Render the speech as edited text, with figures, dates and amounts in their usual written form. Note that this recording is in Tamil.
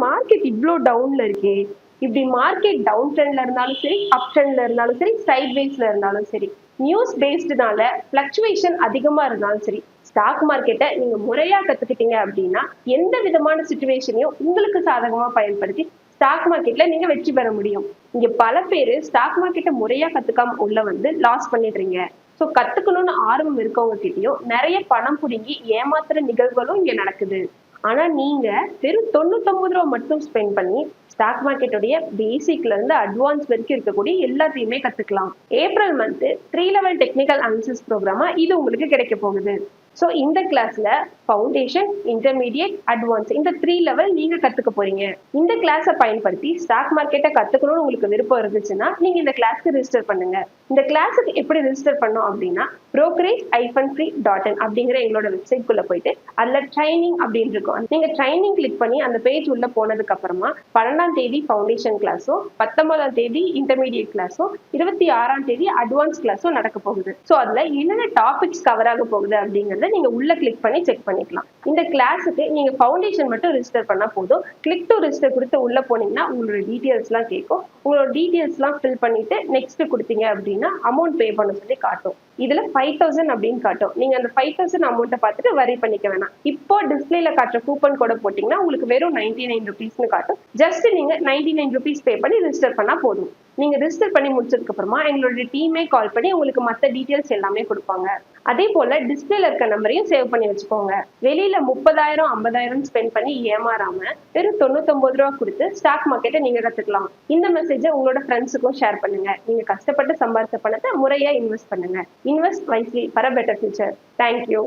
மார்க்கெட் இவ்ளோ டவுன்ல இருக்கே. இப்படி மார்க்கெட் டவுன் ட்ரெண்ட்ல இருந்தாலும் சரி, அப் ட்ரெண்ட்ல இருந்தாலும் சரி, சைட் வேஸ்ல இருந்தாலும் சரி, நியூஸ் பேஸ்டுனால பிளக்சுவேஷன் அதிகமா இருந்தாலும் சரி, ஸ்டாக் மார்க்கெட்டை நீங்க முறையா கத்துக்கிட்டீங்க அப்படின்னா எந்த விதமான சுச்சுவேஷனையும் உங்களுக்கு சாதகமா பயன்படுத்தி ஸ்டாக் மார்க்கெட்ல நீங்க வெற்றி பெற முடியும். இங்க பல பேரு ஸ்டாக் மார்க்கெட்டை முறையா கத்துக்காம உள்ள வந்து லாஸ் பண்ணிடுறீங்க. சோ கத்துக்கணும்னு ஆர்வம் இருக்கவங்க கிட்டயும் நிறைய பணம் புடுங்கி ஏமாத்துற நிகழ்வுகளும் இங்க நடக்குது. ஆனா நீங்க வெறும் ரூ. 99 மட்டும் ஸ்பெண்ட் பண்ணி ஸ்டாக் மார்க்கெட்டுடைய பேசிக்ல இருந்து அட்வான்ஸ் வரைக்கும் இருக்கக்கூடிய எல்லாத்தையுமே கத்துக்கலாம். April month 3 level technical analysis ப்ரோக்ராமா இது உங்களுக்கு கிடைக்க போகுது. ஸோ இந்த கிளாஸ்ல ஃபவுண்டேஷன், இன்டர்மீடியட், அட்வான்ஸ் இந்த 3 லெவல் நீங்க கத்துக்க போறீங்க. இந்த கிளாஸை பயன்படுத்தி ஸ்டாக் மார்க்கெட்டை கத்துக்கணும்னு உங்களுக்கு விருப்பம் இருந்துச்சுன்னா நீங்க இந்த கிளாஸ்க்கு ரிஜிஸ்டர் பண்ணுங்க. இந்த கிளாஸுக்கு எப்படி ரிஜிஸ்டர் பண்ணோம் அப்படின்னா brokerage-free.in அப்படிங்கிற எங்களோட வெப்சைட் குள்ள போயிட்டு அதுல ட்ரைனிங் அப்படின்னு இருக்கும். நீங்க ட்ரைனிங் கிளிக் பண்ணி அந்த பேஜ் உள்ள போனதுக்கு அப்புறமா 12ஆம் தேதி ஃபவுண்டேஷன் கிளாஸும், 19ஆம் தேதி இன்டர்மீடியட் கிளாஸும், 26ஆம் தேதி அட்வான்ஸ் கிளாஸும் நடக்க போகுது. ஸோ அதுல என்னென்ன டாபிக்ஸ் கவர் ஆக போகுது அப்படிங்கறத நீங்க உள்ள கிளிக் பண்ணி செக் பண்ணிக்கலாம். இந்த கிளாஸுக்கு நீங்க ஃபவுண்டேஷன் மட்டும் ரிஜிஸ்டர் பண்ணா போதும். கிளிக் டு ரிஜிஸ்டர் கொடுத்து உள்ள போனீங்கன்னா உங்களோட டீடைல்ஸ் எல்லாம் கேட்கும். உங்களோட டீடைல்ஸ் எல்லாம் ஃபில் பண்ணிட்டு நெக்ஸ்ட் கொடுத்தீங்க அப்படின்னா அமௌண்ட் பே பண்ண சொல்லி காட்டும். இதுல 5000 அப்படின்னு காட்டும். நீங்க அந்த 5000 அமௌண்ட்டை பார்த்துட்டு வரி பண்ணிக்க வேணாம். இப்போ டிஸ்பிளேல காட்டுற கூப்பன் கோட போட்டீங்கன்னா உங்களுக்கு வெறும் 99 ருபீஸ்னு காட்டும். ஜஸ்ட் நீங்க 99 ருபீஸ் பே பண்ணி ரிஜிஸ்டர் பண்ணா போதும். நீங்க ரிஜிஸ்டர் பண்ணி முடிச்சதுக்கு அப்புறமா எங்களோட டீமே கால் பண்ணி உங்களுக்கு மத்த டீடைல்ஸ் எல்லாமே கொடுப்பாங்க. அதே போல டிஸ்பிளேல இருக்க நம்பரையும் சேவ் பண்ணி வச்சுக்கோங்க. வெளியில 30,000 50,000 ஸ்பெண்ட் பண்ணி ஏமாறாம வெறும் ரூ. 99 கொடுத்து ஸ்டாக் மார்க்கெட்டை நீங்க கத்துக்கலாம். இந்த மெசேஜை உங்களோட ஃப்ரெண்ட்ஸுக்கும் ஷேர் பண்ணுங்க. நீங்க கஷ்டப்பட்டு சம்பாதிச்ச பணத்தை முறையா இன்வெஸ்ட் பண்ணுங்க. Invest wisely for a better future. Thank you.